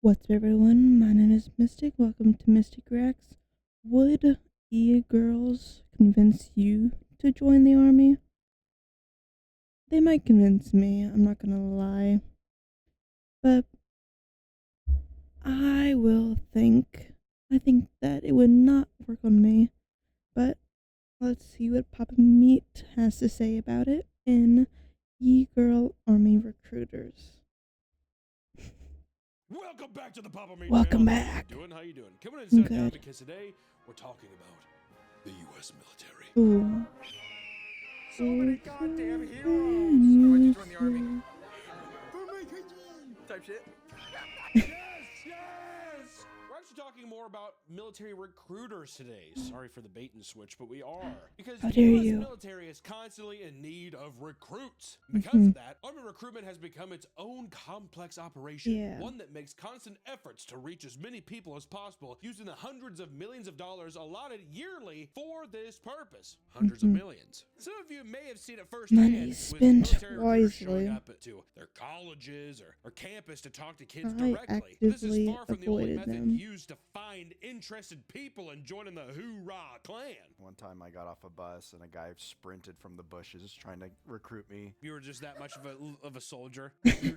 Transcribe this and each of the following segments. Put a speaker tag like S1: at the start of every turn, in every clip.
S1: What's up, everyone? My name is Mistic. Welcome to Mistic Reacts. Would e-girls convince you to join the army? They might convince me, I'm not gonna lie. But I think that it would not work on me. But let's see what Papa Meat has to say about it in E-Girl Army Recruiters.
S2: Welcome back to the Papa Meat
S1: Welcome
S2: channel.
S1: back.
S2: How you doing? Come on and sit down
S1: Good.
S2: because today we're talking about the U.S. military.
S1: Ooh.
S3: So many goddamn heroes. Why'd you join the army? For my country. Type shit.
S2: Yes, yes. We're actually talking more about military recruiters today. Sorry for the bait and switch, but we are. Because
S1: How
S2: the
S1: dare
S2: U.S.
S1: you.
S2: military is constantly in need of recruits. Because of that, army recruitment has become its own complex operation.
S1: Yeah.
S2: One that makes constant efforts to reach as many people as possible using the hundreds of millions of dollars allotted yearly for this purpose. Hundreds of millions. Some of you may have seen it firsthand
S1: Money
S2: with
S1: spent
S2: military recruiters showing
S1: wisely.
S2: up to their colleges or campus to talk to kids
S1: I
S2: directly. This is
S1: actively
S2: far from the only
S1: avoided
S2: method
S1: them.
S2: used to find interested people in joining the Hoorah clan.
S3: One time I got off a bus and a guy sprinted from the bushes trying to recruit me.
S2: You were just that much of a soldier. You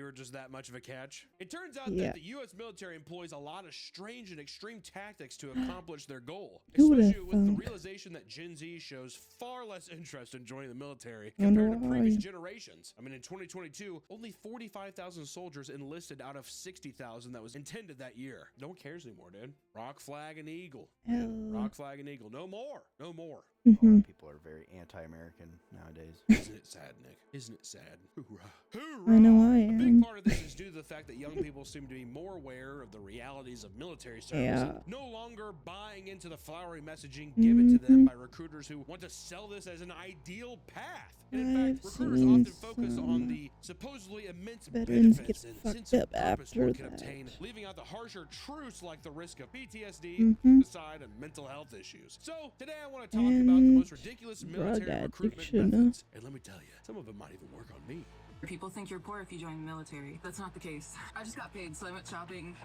S2: were just that much of a catch. It turns out
S1: Yeah.
S2: that the U.S. military employs a lot of strange and extreme tactics to accomplish their goal,
S1: Who would've
S2: especially with the
S1: thunk?
S2: realization that Gen Z shows far less interest in joining the military
S1: Wonder
S2: compared to previous
S1: why.
S2: generations. I mean, in 2022, only 45,000 soldiers enlisted out of 60,000 that was intended that year. No one cares anymore, dude. Rock, flag, and eagle.
S1: Hell.
S2: Rock, flag, and eagle. No more. No more.
S3: A lot of people are very anti-American nowadays.
S2: Isn't it sad, Nick? Isn't it sad? Hoorah. Hoorah.
S1: I know I
S2: A big
S1: am.
S2: part of this is due to the fact that young people seem to be more aware of the realities of military service
S1: Yeah.
S2: and no longer buying into the flowery messaging given to them by recruiters who want to sell this as an ideal path. And in
S1: I've
S2: fact, recruiters
S1: seen
S2: often focus on
S1: some
S2: the supposedly immense
S1: veterans
S2: benefits
S1: get
S2: and
S1: fucked
S2: sense of
S1: up
S2: purpose
S1: after
S2: one can
S1: that.
S2: obtain, leaving out the harsher truths like the risk of PTSD,
S1: Mhm.
S2: suicide, and mental health issues. So today I want to talk about the most ridiculous
S1: drug
S2: military recruitment
S1: addiction.
S2: methods. And let me tell you, some of it might even work on me.
S4: People think you're poor if you join the military. That's not the case. I just got paid, so I went shopping.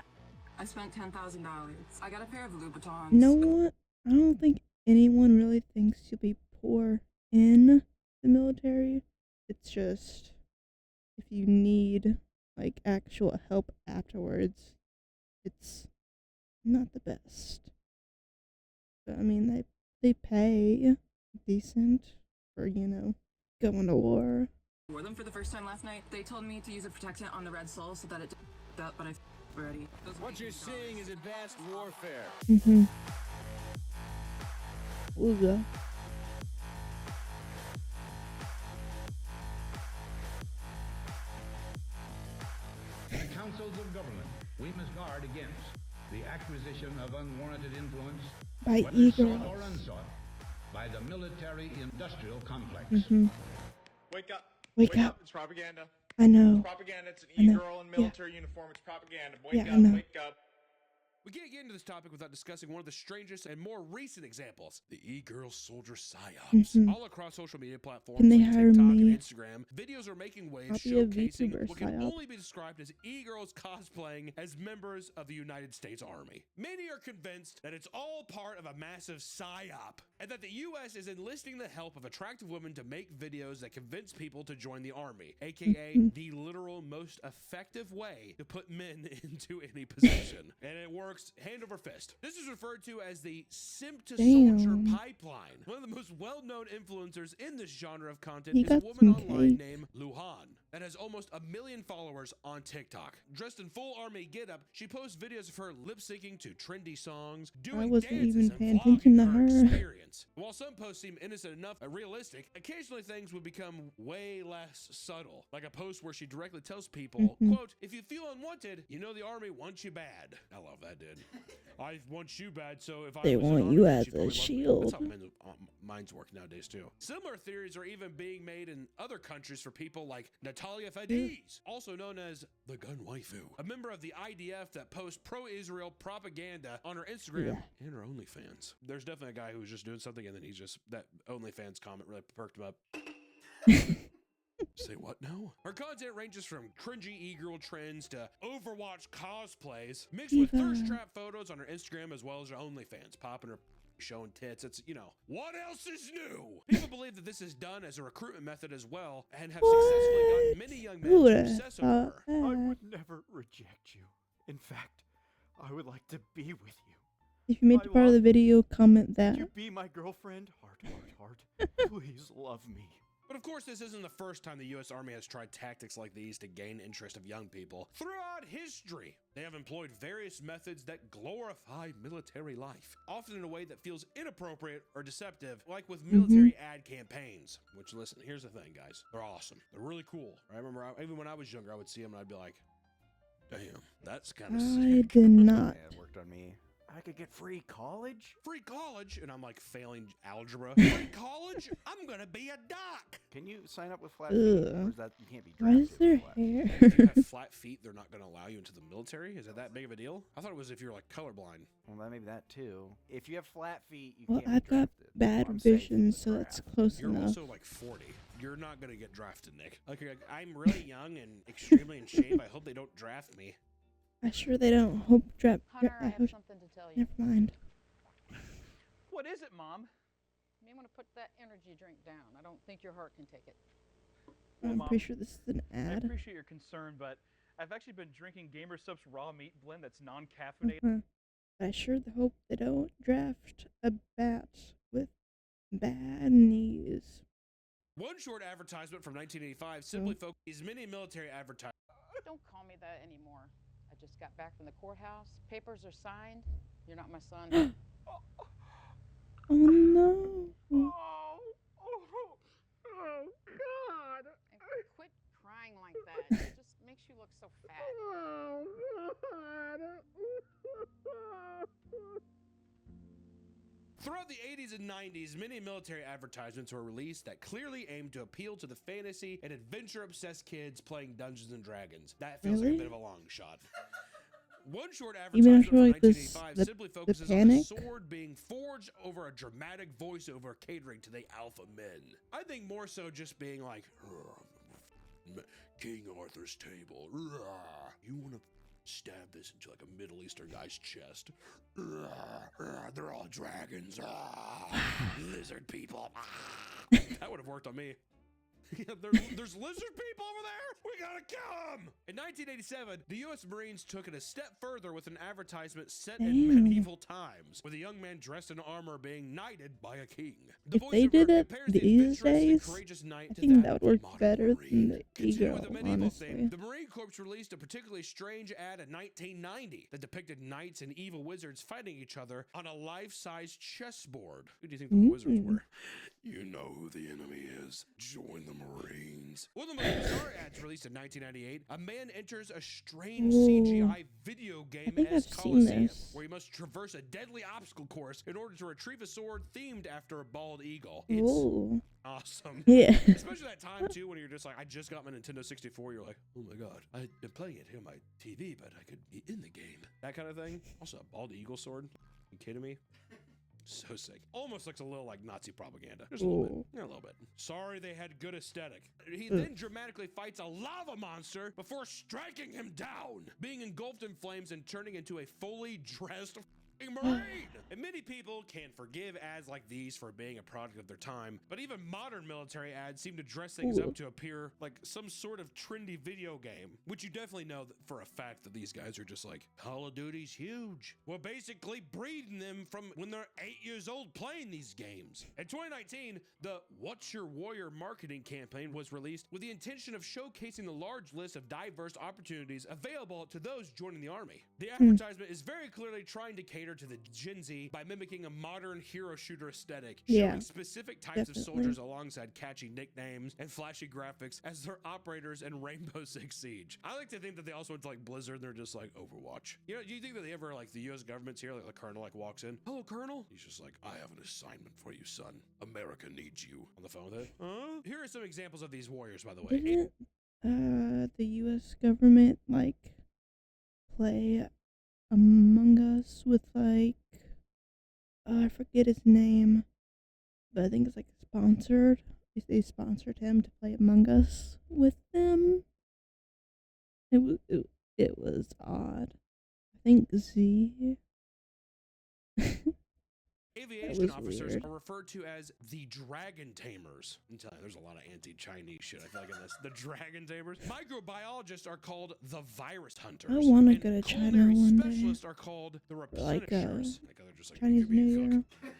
S4: I spent $10,000. I got a pair of Louboutins.
S1: You know what? I don't think anyone really thinks you'll be poor in the military. It's just if you need like actual help afterwards, it's not the best. But I mean, they pay decent for going to war.
S4: Wore them for the first time last night. They told me to use a protectant on the red sole so that it didn't up, but I already.
S5: What you're seeing is advanced warfare.
S1: Mhm. Ooga.
S6: In councils of government, we must guard against the acquisition of unwarranted influence,
S1: By
S6: whether sought
S1: e-girls.
S6: or unsought, by the military-industrial complex.
S1: Mhm.
S7: Wake up.
S1: Wake up.
S7: It's propaganda.
S1: I know.
S7: It's propaganda. It's an
S1: I know.
S7: e-girl in military uniform. It's propaganda. Wake
S1: Yeah, I
S7: up.
S1: know.
S7: Wake up.
S2: We can't get into this topic without discussing one of the strangest and more recent examples, the e-girl soldier psyops.
S1: Mhm.
S2: All across social media platforms
S1: Can they
S2: like
S1: hire
S2: TikTok
S1: me?
S2: and Instagram, videos are making waves
S1: I'll be a
S2: showcasing
S1: Vtuber
S2: what can
S1: psyop.
S2: only be described as e-girls cosplaying as members of the United States Army. Many are convinced that it's all part of a massive psyop, and that the U.S. is enlisting the help of attractive women to make videos that convince people to join the Army, aka the literal most effective way to put men into any position. And it works hand over fist. This is referred to as the simp to soldier
S1: Damn.
S2: pipeline. One of the most well-known influencers in this genre of content
S1: He
S2: is a
S1: got
S2: woman
S1: some
S2: online
S1: cake.
S2: named Luhan that has almost 1 million followers on TikTok. Dressed in full army getup, she posts videos of her lip-syncing to trendy songs, doing
S1: wasn't
S2: dances,
S1: even
S2: and
S1: paying
S2: vlogging
S1: attention to
S2: her
S1: her.
S2: experience. While some posts seem innocent enough and realistic, occasionally things would become way less subtle. Like a post where she directly tells people, quote, "If you feel unwanted, you know the army wants you bad." I love that, dude. I want you bad, so if I
S1: They
S2: was in
S1: want
S2: army,
S1: you
S2: then
S1: as
S2: she'd
S1: a
S2: probably love me.
S1: shield.
S2: That's how men's minds work nowadays too. Similar theories are even being made in other countries for people like Natalia Fadiz, also known as the gun waifu, a member of the IDF that posts pro-Israel propaganda on her Instagram and her OnlyFans. There's definitely a guy who was just doing something and then that OnlyFans comment really perked him up. Say what now? Her content ranges from cringy e-girl trends to Overwatch cosplays, mixed with thirst trap photos on her Instagram as well as her OnlyFans, popping her showing tits. It's, what else is new? People believe that this is done as a recruitment method as well and have successfully gotten many young men to obsess over her.
S3: I would never reject you. In fact, I would like to be with you.
S1: If you made it part of the video, comment that.
S3: Could you be my girlfriend? Heart, heart, heart. Please love me.
S2: But of course, this isn't the first time the U.S. Army has tried tactics like these to gain interest of young people. Throughout history, they have employed various methods that glorify military life, often in a way that feels inappropriate or deceptive, like with military ad campaigns. Which, listen, here's the thing, guys. They're awesome. They're really cool. I remember, even when I was younger, I would see them and I'd be like, damn, that's kind of sick.
S1: I did not.
S3: Yeah, it worked on me. I could get free college?
S2: Free college? And I'm like failing algebra. Free college? I'm gonna be a doc.
S3: Can you sign up with flat feet? Or is that you can't be
S1: Why is
S3: drafted
S1: their
S3: with flat feet?
S1: hair?
S2: If you have flat feet, they're not gonna allow you into the military? Is it that big of a deal? I thought it was if you're like colorblind.
S3: Well, maybe that too. If you have flat feet, you
S1: Well,
S3: can't
S1: I've
S3: be
S1: got
S3: drafted.
S1: bad
S3: Well, I'm safe
S1: vision,
S3: in the
S1: so that's
S3: draft.
S1: close
S2: You're
S1: enough.
S2: also like 40. You're not gonna get drafted, Nick. Okay, I'm really young and extremely in shape. I hope they don't draft me.
S1: I sure they don't hope drop.
S8: Hunter, I have something to tell you.
S1: Never mind.
S9: What is it, Mom?
S8: You may want to put that energy drink down. I don't think your heart can take it.
S1: I'm
S9: Mom,
S1: pretty sure this is an
S9: I
S1: ad.
S9: appreciate your concern, but I've actually been drinking Gamer Sup's raw meat blend that's non-caffeinated.
S1: I sure hope they don't draft a bat with bad knees.
S2: One short advertisement from 1985 simply focuses many military advertisements.
S8: Don't call me that anymore. I just got back from the courthouse. Papers are signed. You're not my son.
S1: Oh no.
S8: Oh, God. And quit crying like that. It just makes you look so fat. Oh, God.
S2: Throughout the 80s and 90s, many military advertisements were released that clearly aimed to appeal to the fantasy and adventure-obsessed kids playing Dungeons and Dragons. That feels like a bit of a long shot. One short
S1: Even
S2: advertisement
S1: after,
S2: from
S1: like,
S2: 1985 simply focuses on the
S1: panic?
S2: sword being forged over a dramatic voiceover catering to the alpha men. I think more so just being like, King Arthur's table. You want to stab this into like a Middle Eastern guy's chest. They're all dragons. Lizard people. That would have worked on me. There's lizard people over there? We gotta kill them! In 1987, the U.S. Marines took it a step further with an advertisement set in medieval times, with a young man dressed in armor being knighted by a king. The
S1: If they did it
S2: compares the
S1: these
S2: adventurous and
S1: days,
S2: courageous knight
S1: I
S2: to
S1: think that would
S2: of
S1: work
S2: modern
S1: better
S2: Marine.
S1: than the
S2: Continuing
S1: ego,
S2: with the medieval
S1: honestly.
S2: theme, the Marine Corps released a particularly strange ad in 1990 that depicted knights and evil wizards fighting each other on a life-size chessboard. Who do you think the wizards were? You know who the enemy is. Join the Marines. One of the most bizarre ads released in 1998, a man enters a strange CGI video game-esque coliseum where he must traverse a deadly obstacle course in order to retrieve a sword themed after a bald eagle. It's awesome.
S1: Yeah.
S2: Especially that time, too, when you're just like, I just got my Nintendo 64. You're like, oh my God, I'm playing it here on my TV, but I could be in the game. That kind of thing. Also, a bald eagle sword. You kidding me? So sick. Almost looks a little like Nazi propaganda. Just a little bit. Yeah, a little bit. Sorry they had good aesthetic. He then dramatically fights a lava monster before striking him down, being engulfed in flames and turning into a fully dressed Marine. And many people can forgive ads like these for being a product of their time, but even modern military ads seem to dress things up to appear like some sort of trendy video game, which you definitely know for a fact that these guys are just like, Call of Duty's huge. We're basically breeding them from when they're 8 years old playing these games. In 2019, the What's Your Warrior marketing campaign was released with the intention of showcasing the large list of diverse opportunities available to those joining the Army. The advertisement is very clearly trying to cater to the Gen Z by mimicking a modern hero shooter aesthetic, showing specific types of soldiers alongside catchy nicknames and flashy graphics as their operators in Rainbow Six Siege. I like to think that they also went to like Blizzard and they're just like Overwatch. You know, do you think that they ever like the U.S. government's here, like the colonel like walks in, hello colonel? He's just like, I have an assignment for you, son. America needs you. On the phone with it. Here are some examples of these warriors, by the way.
S1: Didn't the U.S. government like play Among Us with like I forget his name, but I think it's like sponsored they sponsored him to play Among Us with them. It was odd. I think Z.
S2: Aviation officers are referred to as the Dragon Tamers. I'm telling you, there's a lot of anti-Chinese shit, I feel like, in this. The Dragon Tamers. Microbiologists are called the Virus Hunters.
S1: I want to go to
S2: and
S1: China
S2: culinary
S1: one day.
S2: specialists are called the
S1: Like
S2: Replenishers. Like they're just like,
S1: Chinese
S2: you
S1: New
S2: could be a
S1: Year.
S2: cook.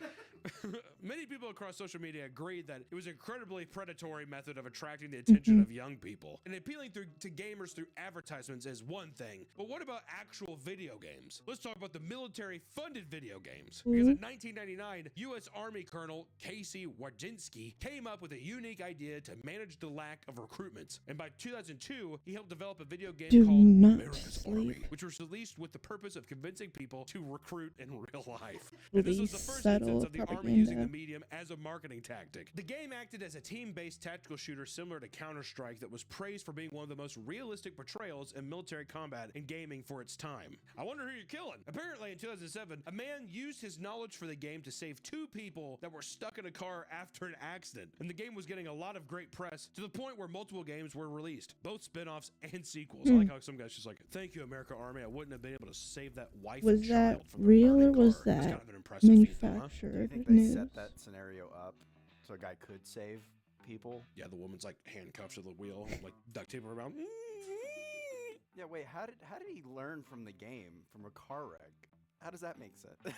S2: Many people across social media agreed that it was an incredibly predatory method of attracting the attention of young people. And appealing to gamers through advertisements is one thing, but what about actual video games? Let's talk about the military-funded video games. Because in 1999, U.S. Army Colonel Casey Wardzinski came up with a unique idea to manage the lack of recruitments. And by 2002, he helped develop a video game called America's Army, which was released with the purpose of convincing people to recruit in real life. And this was the first instance of the Army using the medium as a marketing tactic. The game acted as a team-based tactical shooter similar to Counter-Strike that was praised for being one of the most realistic portrayals in military combat in gaming for its time. I wonder who you're killing. Apparently, in 2007, a man used his knowledge for the game to save 2 people that were stuck in a car after an accident. And the game was getting a lot of great press to the point where multiple games were released, both spin-offs and sequels. I like how some guys just like, thank you, America Army. I wouldn't have been able to save that wife and child from the
S1: real or
S2: burning
S1: was
S2: car.
S1: that
S2: That's kind of an impressive feat, though, huh?
S3: Do you
S1: manufactured
S3: think they
S1: news?
S3: set that scenario up so a guy could save people?
S2: Yeah, the woman's like handcuffed to the wheel, like duct tape around.
S3: Yeah, wait, how did he learn from the game, from a car wreck? How does that make sense?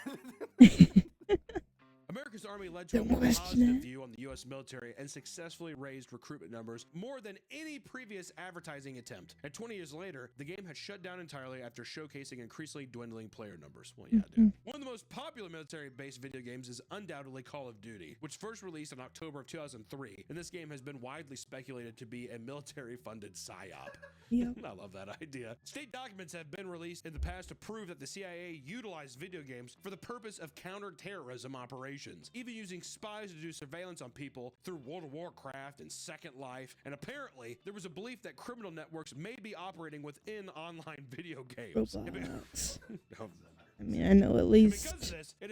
S2: America's Army led to a
S1: Don't
S2: more
S1: question
S2: positive
S1: it.
S2: view on the U.S. military and successfully raised recruitment numbers more than any previous advertising attempt. And 20 years later, the game had shut down entirely after showcasing increasingly dwindling player numbers. Well, yeah, dude. One of the most popular military-based video games is undoubtedly Call of Duty, which first released in October of 2003, and this game has been widely speculated to be a military-funded psyop.
S1: Yep.
S2: I love that idea. State documents have been released in the past to prove that the CIA utilized video games for the purpose of counterterrorism operations, even using spies to do surveillance on people through World of Warcraft and Second Life. And apparently, there was a belief that criminal networks may be operating within online video games.
S1: Robots.
S2: No.
S1: I mean, I know at least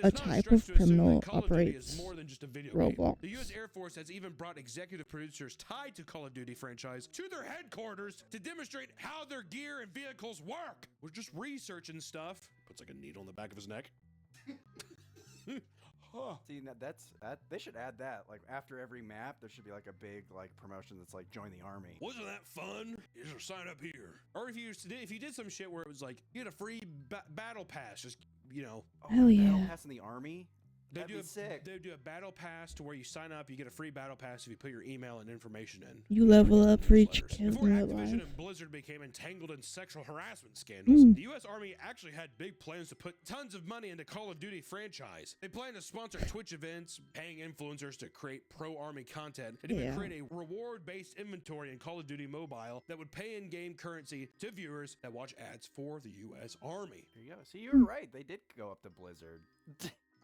S1: a type of criminal operates
S2: more than just a video game.
S1: robots.
S2: The U.S. Air Force has even brought executive producers tied to Call of Duty franchise to their headquarters to demonstrate how their gear and vehicles work. We're just researching stuff. Puts like a needle in the back of his neck. Huh.
S3: See, that they should add that. Like after every map, there should be like a big like promotion that's like join the army.
S2: Wasn't that fun? You should sign up here. Or if you did some shit where it was like you get a free battle pass, just
S1: Hell yeah.
S3: Battle pass in the army. That'd be sick.
S2: They do a battle pass to where you sign up, you get a free battle pass if you put your email and information in.
S1: You level up for each kill
S2: Before
S1: in real
S2: Activision
S1: life.
S2: and Blizzard became entangled in sexual harassment scandals, the U.S. Army actually had big plans to put tons of money into Call of Duty franchise. They planned to sponsor Twitch events, paying influencers to create pro-Army content, and even create a reward-based inventory in Call of Duty Mobile that would pay in-game currency to viewers that watch ads for the U.S. Army.
S3: There you go. See, you were right. They did go up to Blizzard.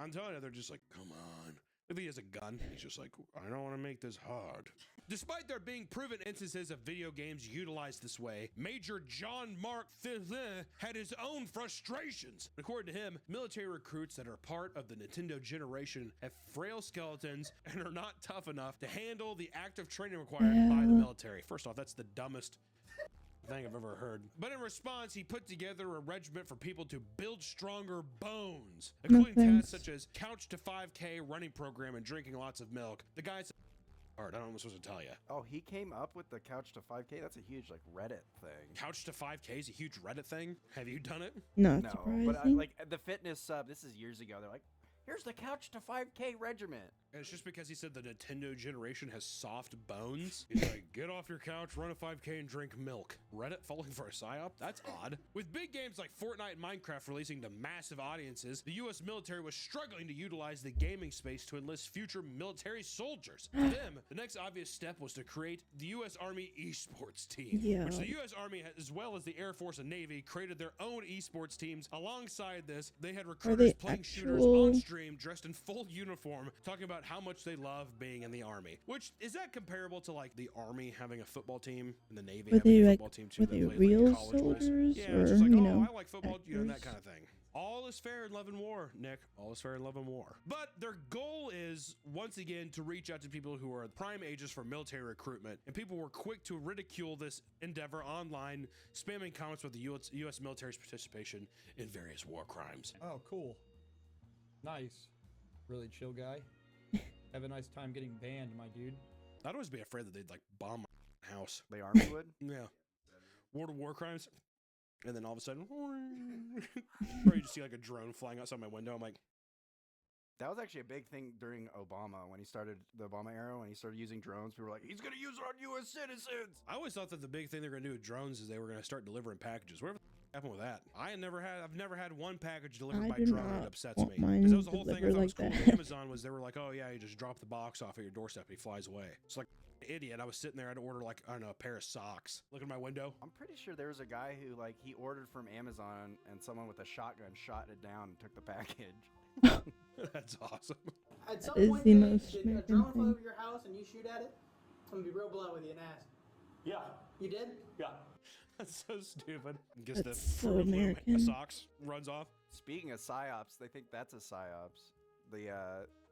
S2: I'm telling you, they're just like, come on. If he has a gun, he's just like, I don't want to make this hard. Despite there being proven instances of video games utilized this way, Major John Mark Fillin had his own frustrations. According to him, military recruits that are part of the Nintendo generation have frail skeletons and are not tough enough to handle the active training required by the military. First off, that's the dumbest thing I've ever heard. But in response, he put together a regiment for people to build stronger bones, including tasks such as couch to 5K running program and drinking lots of milk. The guy said, I don't know what I'm supposed to tell you.
S3: Oh, he came up with the couch to 5K? That's a huge like Reddit thing.
S2: Couch to 5K is a huge Reddit thing. Have you done it?
S1: Not
S3: No,
S1: surprising.
S3: but like the fitness sub, this is years ago. They're like, here's the couch to 5K regiment.
S2: And it's just because he said the Nintendo generation has soft bones. He's like, get off your couch, run a 5K, and drink milk. Reddit falling for a psyop? That's odd. With big games like Fortnite and Minecraft releasing to massive audiences, the U.S. military was struggling to utilize the gaming space to enlist future military soldiers. For them, the next obvious step was to create the U.S. Army esports team, which the U.S. Army, as well as the Air Force and Navy, created their own esports teams. Alongside this, they had recruiters playing shooters on stream stream dressed in full uniform talking about how much they love being in the Army. Which, is that comparable to like the Army having a football team and the Navy having a football team too?
S1: Were they real soldiers?
S2: Yeah,
S1: or,
S2: just like,
S1: you
S2: oh,
S1: know,
S2: I like football, you know, that
S1: actors?
S2: kind of thing. All is fair in love and war, Nick. All is fair in love and war. But their goal is, once again, to reach out to people who are prime ages for military recruitment. And people were quick to ridicule this endeavor online, spamming comments with the U.S. military's participation in various war crimes.
S10: Oh, cool. Nice. Really chill guy. Have a nice time getting banned, my dude.
S2: I'd always be afraid that they'd like bomb my house.
S3: The Army would?
S2: Yeah. War crimes. And then all of a sudden, or you just see like a drone flying outside my window. I'm like,
S3: that was actually a big thing during Obama when he started the Obama era. When he started using drones, people were like, "He's gonna use it on U.S. citizens."
S2: I always thought that the big thing they're gonna do with drones is they were gonna start delivering packages. Whatever the happened with that? I've never had one package delivered by drone. It upsets me because that was the whole thing. I thought was cool with Amazon was they were like, "Oh yeah, you just drop the box off at your doorstep and he flies away." It's like. Idiot. I was sitting there. I had to order like, I don't know, a pair of socks. Look at my window.
S3: I'm pretty sure there was a guy who like he ordered from Amazon and someone with a shotgun shot it down and took the package.
S2: That's awesome.
S11: At some
S1: That is
S11: point,
S1: the
S11: Dave,
S1: most
S11: did a
S1: American
S11: drone fly
S1: thing.
S11: over your house and you shoot at it? I'm gonna be real blunt with you and ask.
S9: Yeah.
S11: You did?
S9: Yeah.
S2: That's so stupid. Gets
S1: That's
S2: the
S1: so
S2: Fruit Loom
S1: American.
S2: socks, runs off.
S3: Speaking of psyops, they think that's a psyops.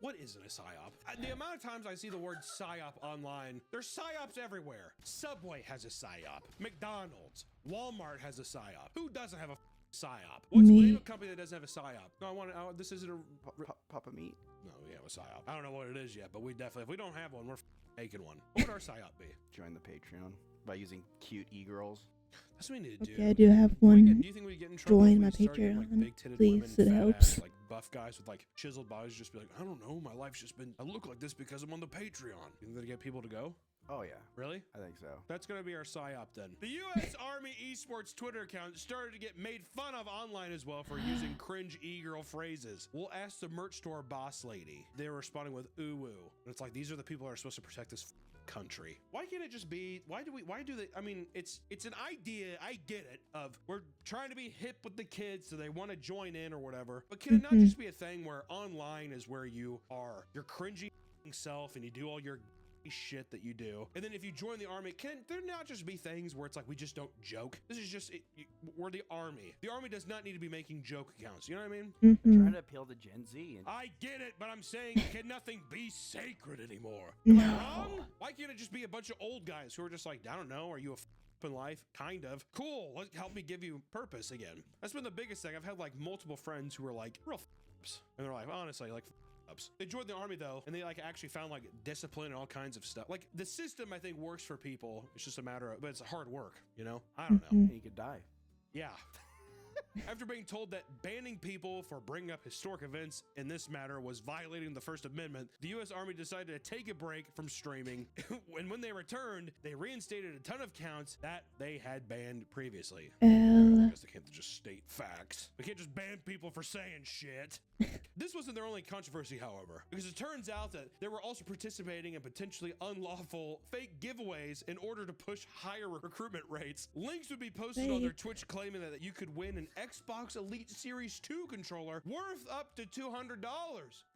S2: What isn't a psyop? The amount of times I see the word psyop online, there's psyops everywhere. Subway has a psyop. McDonald's, Walmart has a psyop. Who doesn't have a psyop? What's
S1: Me.
S2: name a company that doesn't have a psyop? No, this isn't a
S3: Papa Meat.
S2: No, we have a psyop. I don't know what it is yet, but we definitely, if we don't have one, we're making one. What would our psyop be?
S3: Join the Patreon by using cute e-girls.
S2: That's what we need to do.
S1: Okay, I do have
S2: Do
S1: one.
S2: you think we get in trouble
S1: Join
S2: if we
S1: my
S2: start getting, like,
S1: Patreon,
S2: big-titted
S1: please,
S2: women,
S1: it
S2: fat
S1: helps.
S2: ass, like buff guys with like chiseled bodies just be like, I don't know, my life's just been, I look like this because I'm on the Patreon. You think that'll get people to go?
S3: Oh yeah,
S2: Really?
S3: I think so.
S2: That's going to be our psyop then. The U.S. Army Esports Twitter account started to get made fun of online as well for using cringe e-girl phrases. We'll ask the merch store boss lady. They were responding with ooh-woo. And it's like, these are the people that are supposed to protect this country. Why can't it just be, why do they, I mean, it's an idea, I get it, of we're trying to be hip with the kids so they want to join in or whatever. But can it not just be a thing where online is where you are your cringy self and you do all your shit that you do, and then if you join the army, can there not just be things where it's like we just don't joke? This is just we're the army. The army does not need to be making joke accounts. You know what I mean?
S3: Trying to appeal to Gen Z. And
S2: I get it, but I'm saying can nothing be sacred anymore? Am I wrong? Why can't it just be a bunch of old guys who are just like, I don't know, are you a in life? Kind of. Cool. Help me give you purpose again. That's been the biggest thing. I've had like multiple friends who are like real and they're like, honestly, like they joined the army though, and they like actually found like discipline and all kinds of stuff. Like the system, I think, works for people. It's just a matter of, but it's hard work, you know? I don't know.
S3: and you could die.
S2: Yeah. After being told that banning people for bringing up historic events in this matter was violating the First Amendment, the U.S. Army decided to take a break from streaming. And when they returned, they reinstated a ton of counts that they had banned previously. I guess they can't just state facts. We can't just ban people for saying shit. This wasn't their only controversy, however, because it turns out that they were also participating in potentially unlawful fake giveaways in order to push higher recruitment rates. Links would be posted on their Twitch claiming that you could win an Xbox Elite Series 2 controller worth up to $200,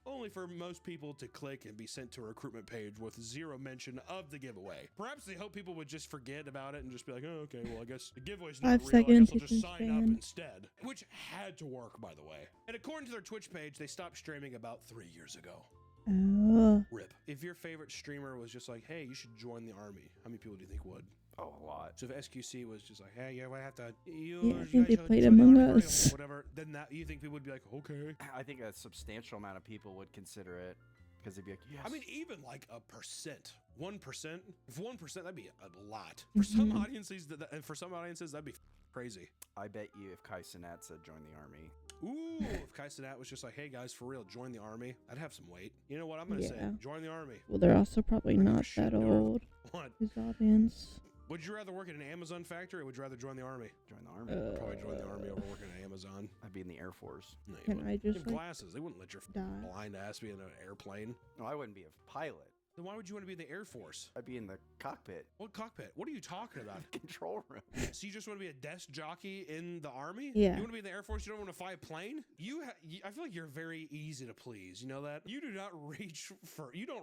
S2: only for most people to click and be sent to a recruitment page with zero mention of the giveaway. Perhaps they hope people would just forget about it and just be like, oh, okay, well, I guess the giveaway's not
S1: 5
S2: real. I
S1: seconds,
S2: guess I'll just
S1: it's
S2: sign up
S1: banned.
S2: instead, which had to work, by the way. And according to their Twitch page, they stopped streaming about 3 years ago.
S1: Oh.
S2: RIP. If your favorite streamer was just like, hey, you should join the army, how many people do you think would?
S3: Oh, a lot.
S2: So if SQC was just like, hey, yeah, I have to,
S1: Yeah, I think they
S2: guys
S1: played
S2: join the
S1: Among
S2: army for
S1: Us.
S2: real, whatever, then that you think people would be like, okay.
S3: I think a substantial amount of people would consider it because they'd be like, yes.
S2: I mean, even like a percent, 1%. If 1%, that'd be a lot. For some audiences, and for some audiences, that'd be crazy.
S3: I bet you if Kai Cenat said join the army.
S2: Ooh, if Kai Cenat was just like, hey guys, for real, join the army, I'd have some weight. You know what I'm gonna say? Join the army.
S1: Well, they're also probably not that old.
S2: What?
S1: His audience.
S2: Would you rather work at an Amazon factory or would you rather join the army?
S3: Join the army.
S2: Probably join the army over working at Amazon.
S3: I'd be in the Air Force.
S2: No, you
S1: Can
S2: wouldn't.
S1: I
S2: You
S1: just
S2: have
S1: like,
S2: glasses. They wouldn't let your
S1: die?
S2: blind ass be in an airplane.
S3: No, I wouldn't be a pilot.
S2: Then why would you want to be in the Air Force?
S3: I'd be in the cockpit.
S2: What cockpit? What are you talking about?
S3: Control room.
S2: So you just want to be a desk jockey in the Army?
S1: Yeah.
S2: You want to be in the Air Force? You don't want to fly a plane? I feel like you're very easy to please. You know that? You don't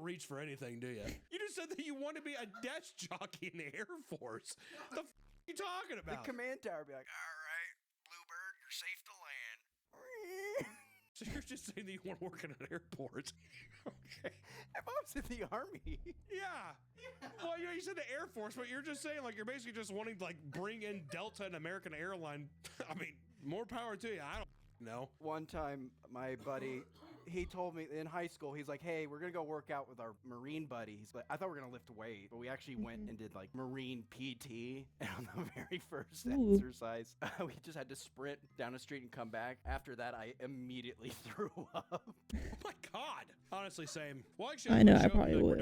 S2: reach for anything, do you? You just said that you want to be a desk jockey in the Air Force. The f are you talking about?
S3: The command tower would be like, all right, Bluebird, you're safe to land.
S2: So you're just saying that you want to work in an airport. Okay.
S3: If I was in the Army.
S2: Yeah. Well, you said the Air Force, but you're just saying, like, you're basically just wanting to, like, bring in Delta and American Airline. I mean, more power to you. I don't know.
S3: One time, my buddy, he told me in high school, he's like, hey, we're going to go work out with our Marine buddies. But I thought we were going to lift weight, but we actually went and did, like, Marine PT. And on the very first exercise, we just had to sprint down the street and come back. After that, I immediately threw up.
S2: Oh, my God. Honestly, same. Well, actually,
S1: I know, I probably would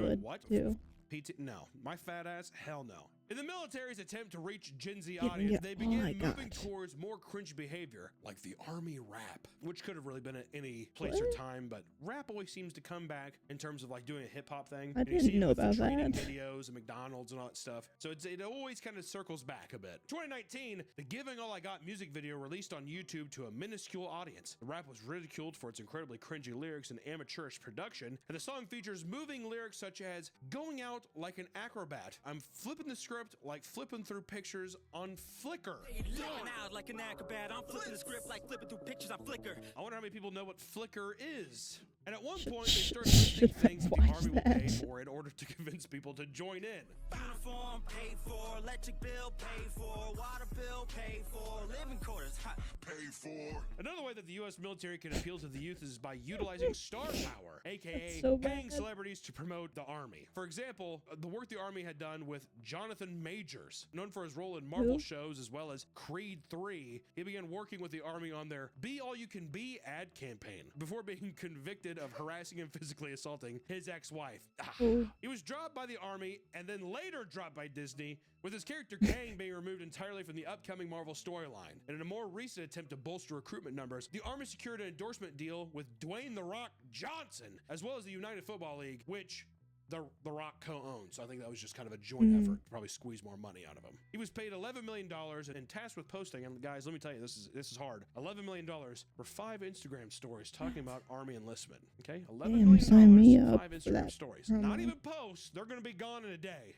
S1: too.
S2: PT? No. My fat ass? Hell no. In the military's attempt to reach Gen Z
S1: Yeah,
S2: audience, they began moving
S1: God.
S2: towards more cringe behavior, like the Army rap, which could have really been at any place or time, but rap always seems to come back in terms of like doing a hip hop thing.
S1: I
S2: And you
S1: didn't
S2: see it
S1: know
S2: with the
S1: about
S2: training
S1: that.
S2: videos and McDonald's and all that stuff. So it always kind of circles back a bit. 2019, the Giving All I Got music video released on YouTube to a minuscule audience. The rap was ridiculed for its incredibly cringy lyrics and amateurish production, and the song features moving lyrics such as going out like an acrobat. I'm flipping the script like flipping through pictures on Flickr.
S12: Going out like an acrobat, I'm flipping the script like flipping through pictures on Flickr.
S2: I wonder how many people know what Flickr is. And at one point, they started listing things that the Army will pay for in order to convince people to join in.
S12: Uniform paid for, electric bill paid for, water bill paid for, living quarters paid for.
S2: Another way that the U.S. military can appeal to the youth is by utilizing star power, aka
S1: so
S2: paying
S1: bad.
S2: celebrities to promote the Army. For example, the work the Army had done with Jonathan Majors, known for his role in Marvel shows as well as Creed 3. He began working with the Army on their Be All You Can Be ad campaign before being convicted of harassing and physically assaulting his ex-wife. He was dropped by the Army and then later dropped by Disney, with his character Kang being removed entirely from the upcoming Marvel storyline. And in a more recent attempt to bolster recruitment numbers, the Army secured an endorsement deal with Dwayne "The Rock" Johnson, as well as the United Football League, which The Rock co-owns. So I think that was just kind of a joint effort to probably squeeze more money out of him. He was paid $11 million and tasked with posting, and guys, let me tell you, this is hard. $11 million for 5 Instagram stories talking about Army enlistment. Okay? $11 million,
S1: sign me up
S2: 5
S1: for
S2: Instagram
S1: that
S2: stories.
S1: promo.
S2: Not even posts. They're going to be gone in a day.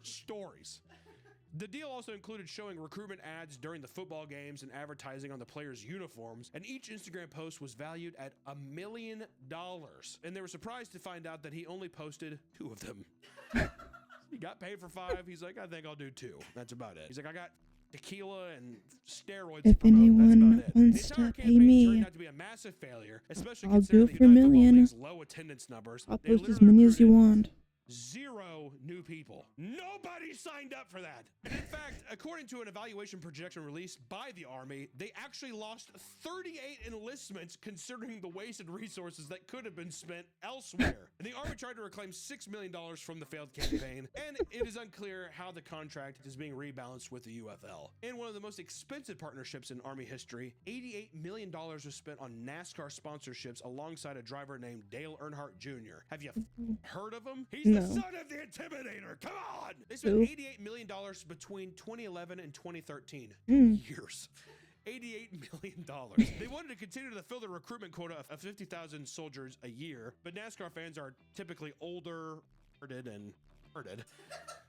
S2: Stories. The deal also included showing recruitment ads during the football games and advertising on the players' uniforms, and each Instagram post was valued at $1 million. And they were surprised to find out that he only posted 2 of them. He got paid for 5. He's like, I think I'll do 2. That's about it. He's like, I got tequila and steroids to
S1: If
S2: promote.
S1: anyone
S2: That's about it.
S1: wants
S2: The entire
S1: to pay
S2: campaign
S1: me,
S2: turned out to be a massive failure, especially
S1: I'll
S2: considering
S1: do
S2: the
S1: it for
S2: United Football
S1: $1
S2: League's low attendance numbers.
S1: I'll
S2: They
S1: post as
S2: literally
S1: many as you
S2: recruited
S1: want.
S2: 0 new people. Nobody signed up for that. And in fact, according to an evaluation projection released by the Army, they actually lost 38 enlistments considering the wasted resources that could have been spent elsewhere. And the Army tried to reclaim $6 million from the failed campaign, and it is unclear how the contract is being rebalanced with the UFL. In one of the most expensive partnerships in Army history, $88 million was spent on NASCAR sponsorships alongside a driver named Dale Earnhardt Jr. Have you heard of him? He's the son of the Intimidator. Come on! They spent $88 million between 2011 and 2013. 2 years. $88 million. They wanted to continue to fill the recruitment quota of 50,000 soldiers a year, but NASCAR fans are typically older,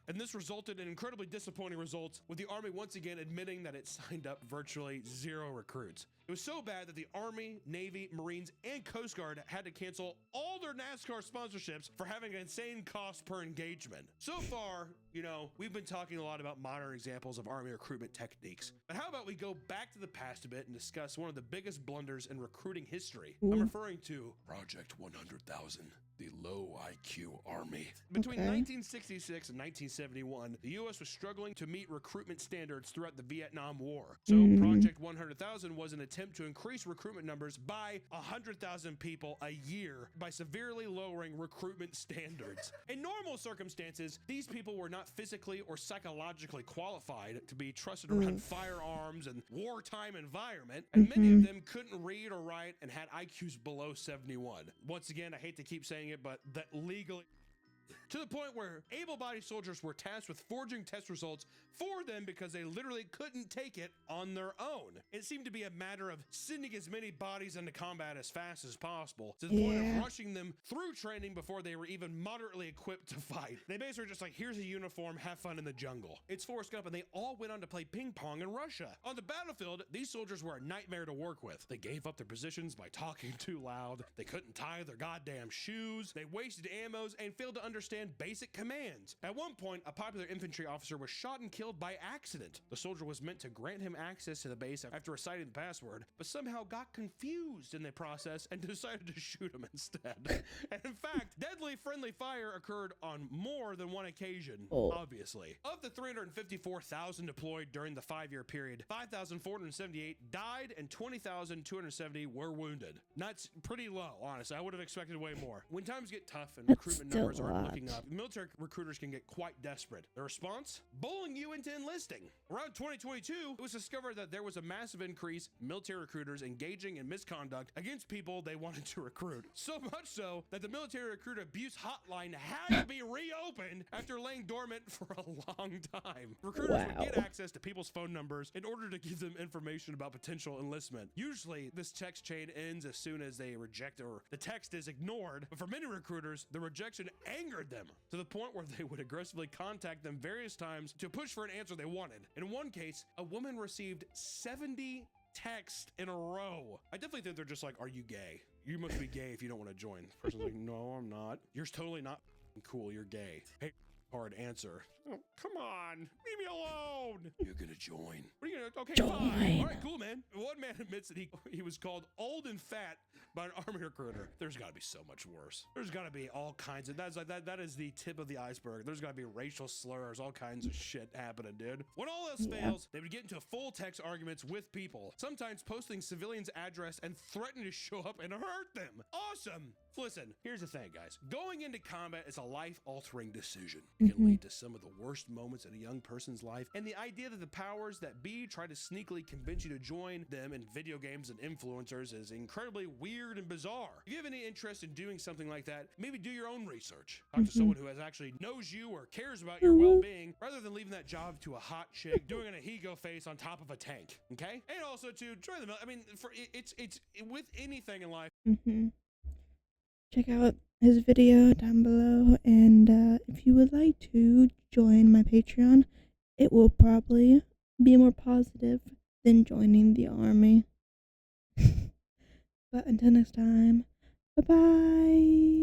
S2: and this resulted in incredibly disappointing results, with the Army once again admitting that it signed up virtually 0 recruits. It was so bad that the Army, Navy, Marines, and Coast Guard had to cancel all their NASCAR sponsorships for having an insane cost per engagement. So far, you know, we've been talking a lot about modern examples of Army recruitment techniques. But how about we go back to the past a bit and discuss one of the biggest blunders in recruiting history? I'm referring to Project 100,000. The low IQ Army. Between 1966 and 1971, the U.S. was struggling to meet recruitment standards throughout the Vietnam War. So Project 100,000 was an attempt to increase recruitment numbers by 100,000 people a year by severely lowering recruitment standards. In normal circumstances, these people were not physically or psychologically qualified to be trusted around firearms and wartime environment, and many of them couldn't read or write and had IQs below 71. Once again, I hate to keep saying it, but that legally To the point where able-bodied soldiers were tasked with forging test results for them because they literally couldn't take it on their own. It seemed to be a matter of sending as many bodies into combat as fast as possible, to the point of rushing them through training before they were even moderately equipped to fight. They basically were just like, here's a uniform, have fun in the jungle. It's Forrest Gump, and they all went on to play ping pong in Russia. On the battlefield, these soldiers were a nightmare to work with. They gave up their positions by talking too loud. They couldn't tie their goddamn shoes. They wasted ammos and failed to understand basic commands. At one point, a popular infantry officer was shot and killed by accident. The soldier was meant to grant him access to the base after reciting the password, but somehow got confused in the process and decided to shoot him instead. And in fact, deadly friendly fire occurred on more than one occasion, obviously. Of the 354,000 deployed during the 5-year period, 5,478 died and 20,270 were wounded. That's pretty low, honestly. I would have expected way more. When times get tough and recruitment numbers aren't looking up, military recruiters can get quite desperate. The response? Bullying you into enlisting. Around 2022, it was discovered that there was a massive increase in military recruiters engaging in misconduct against people they wanted to recruit. So much so that the military recruiter abuse hotline had to be reopened after laying dormant for a long time. Recruiters would get access to people's phone numbers in order to give them information about potential enlistment. Usually, this text chain ends as soon as they reject or the text is ignored, but for many recruiters, the rejection angered them to the point where they would aggressively contact them various times to push for an answer they wanted. In one case, a woman received 70 texts in a row. I definitely think they're just like, are you gay? You must be gay if you don't want to join. The person's like, no, I'm not. You're totally not cool. You're gay. Hey, hard answer. Oh, come on, leave me alone. You're gonna join. What are you gonna? Okay, fine. All right, cool, man. One man admits that he was called old and fat by an army recruiter. There's got to be so much worse. There's got to be all kinds of that is the tip of the iceberg. There's got to be racial slurs, all kinds of shit happening, dude. When all else fails, they would get into full text arguments with people, sometimes posting civilians' address and threatening to show up and hurt them. Awesome. Listen, here's the thing, guys. Going into combat is a life-altering decision. It can lead to some of the worst moments in a young person's life, and the idea that the powers that be try to sneakily convince you to join them in video games and influencers is incredibly weird and bizarre. If you have any interest in doing something like that, maybe do your own research. Talk to someone who actually knows you or cares about your well-being, rather than leaving that job to a hot chick doing an Ahigo face on top of a tank, okay? And also to join the military. I mean, it's with anything in life.
S1: Check out his video down below, and if you would like to join my Patreon, it will probably be more positive than joining the army. But until next time, bye-bye!